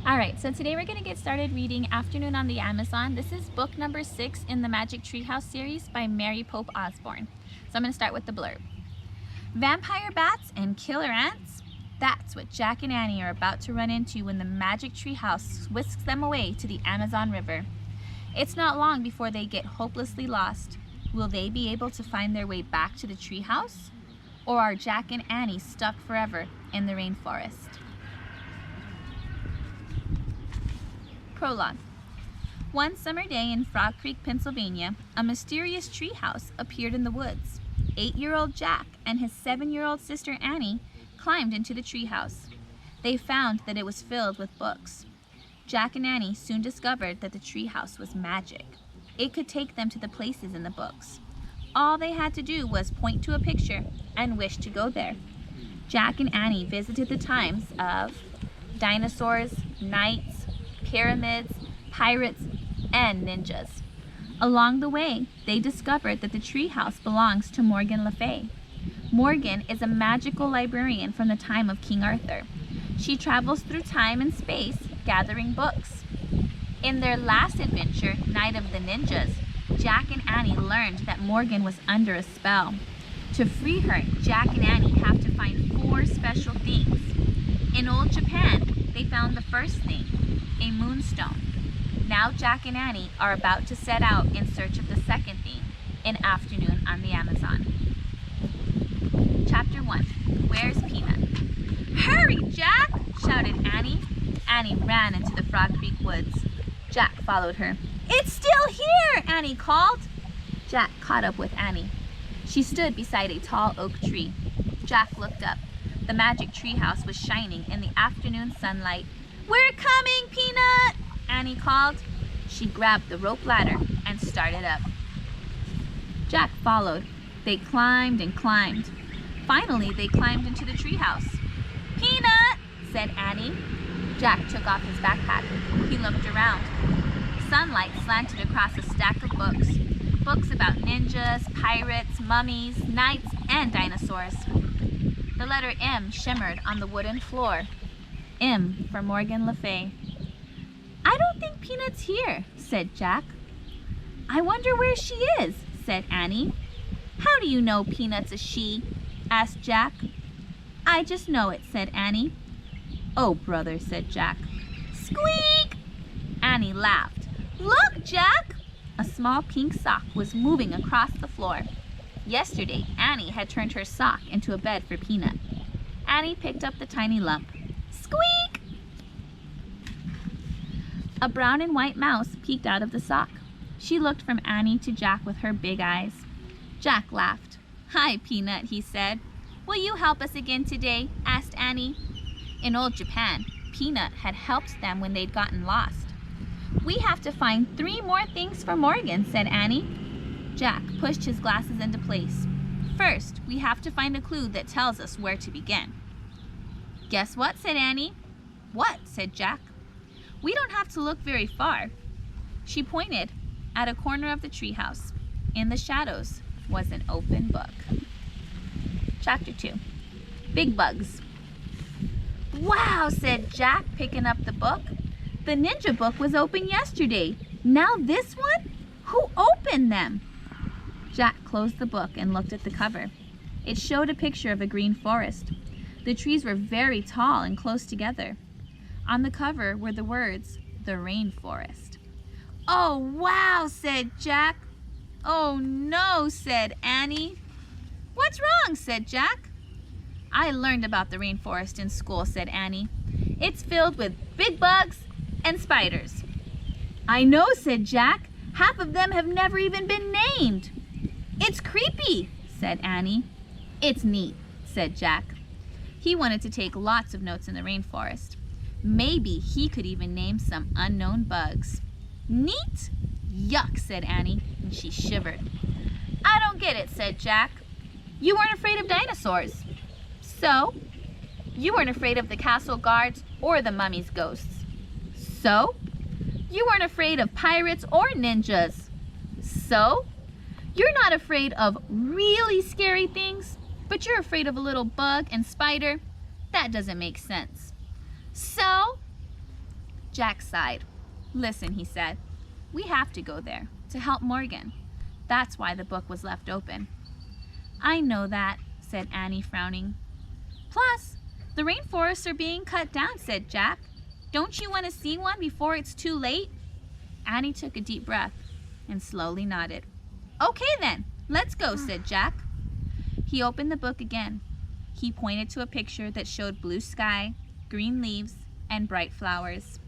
All right, so today we're going to get started reading Afternoon on the Amazon. This is book number 6 in the Magic Treehouse series by Mary Pope Osborne. So I'm going to start with the blurb. Vampire bats and killer ants? That's what Jack and Annie are about to run into when the Magic Treehouse whisks them away to the Amazon River. It's not long before they get hopelessly lost. Will they be able to find their way back to the treehouse? Or are Jack and Annie stuck forever in the rainforest? Prologue. One summer day in Frog Creek, Pennsylvania, a mysterious treehouse appeared in the woods. 8-year-old Jack and his 7-year-old sister Annie climbed into the treehouse. They found that it was filled with books. Jack and Annie soon discovered that the treehouse was magic. It could take them to the places in the books. All they had to do was point to a picture and wish to go there. Jack and Annie visited the times of dinosaurs, knights, pyramids, pirates, and ninjas. Along the way, they discovered that the treehouse belongs to Morgan Le Fay. Morgan is a magical librarian from the time of King Arthur. She travels through time and space, gathering books. In their last adventure, Night of the Ninjas, Jack and Annie learned that Morgan was under a spell. To free her, Jack and Annie have to find 4 special things. In old Japan, they found the first thing, a moonstone. Now Jack and Annie are about to set out in search of the second thing, an afternoon on the Amazon. Chapter 1. Where's Peanut? Hurry, Jack! Shouted Annie. Annie ran into the Frog Creek woods. Jack followed her. It's still here, Annie called. Jack caught up with Annie. She stood beside a tall oak tree. Jack looked up. The magic treehouse was shining in the afternoon sunlight. We're coming, Peanut! Annie called. She grabbed the rope ladder and started up. Jack followed. They climbed and climbed. Finally, they climbed into the treehouse. Peanut, said Annie. Jack took off his backpack. He looked around. Sunlight slanted across a stack of books. Books about ninjas, pirates, mummies, knights, and dinosaurs. The letter M shimmered on the wooden floor. M for Morgan Le Fay. I don't think Peanut's here, said Jack. I wonder where she is, said Annie. How do you know Peanut's a she? Asked Jack. I just know it, said Annie. Oh, brother, said Jack. Squeak! Annie laughed. Look, Jack! A small pink sock was moving across the floor. Yesterday, Annie had turned her sock into a bed for Peanut. Annie picked up the tiny lump. Squeak! A brown and white mouse peeked out of the sock. She looked from Annie to Jack with her big eyes. Jack laughed. Hi, Peanut, he said. Will you help us again today? Asked Annie. In old Japan, Peanut had helped them when they'd gotten lost. We have to find 3 more things for Morgan, said Annie. Jack pushed his glasses into place. First, we have to find a clue that tells us where to begin. Guess what, said Annie. What, said Jack. We don't have to look very far. She pointed at a corner of the treehouse. In the shadows was an open book. Chapter 2. Big Bugs. Wow, said Jack, picking up the book. The ninja book was open yesterday. Now this one? Who opened them? Jack closed the book and looked at the cover. It showed a picture of a green forest. The trees were very tall and close together. On the cover were the words, "The Rainforest." Oh, wow, said Jack. Oh, no, said Annie. What's wrong, said Jack. I learned about the rainforest in school, said Annie. It's filled with big bugs and spiders. I know, said Jack. Half of them have never even been named. It's creepy, said Annie. It's neat, said Jack. He wanted to take lots of notes in the rainforest. Maybe he could even name some unknown bugs. Neat? Yuck, said Annie, and she shivered. I don't get it, said Jack. You weren't afraid of dinosaurs. So? You weren't afraid of the castle guards or the mummy's ghosts. So? You weren't afraid of pirates or ninjas. So? You're not afraid of really scary things, but you're afraid of a little bug and spider? That doesn't make sense. So? Jack sighed. Listen, he said, we have to go there to help Morgan. That's why the book was left open. I know that, said Annie, frowning. Plus, the rainforests are being cut down, said Jack. Don't you want to see one before it's too late? Annie took a deep breath and slowly nodded. Okay then, let's go, said Jack. He opened the book again. He pointed to a picture that showed blue sky, green leaves, and bright flowers.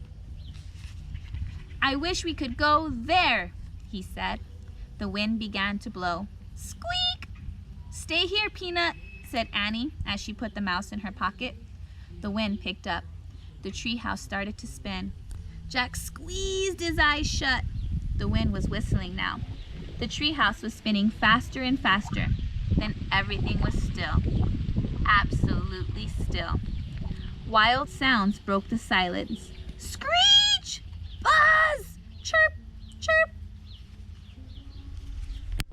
I wish we could go there, he said. The wind began to blow. Squeak! Stay here, Peanut, said Annie as she put the mouse in her pocket. The wind picked up. The treehouse started to spin. Jack squeezed his eyes shut. The wind was whistling now. The treehouse was spinning faster and faster. Then everything was still. Absolutely still. Wild sounds broke the silence. Scream!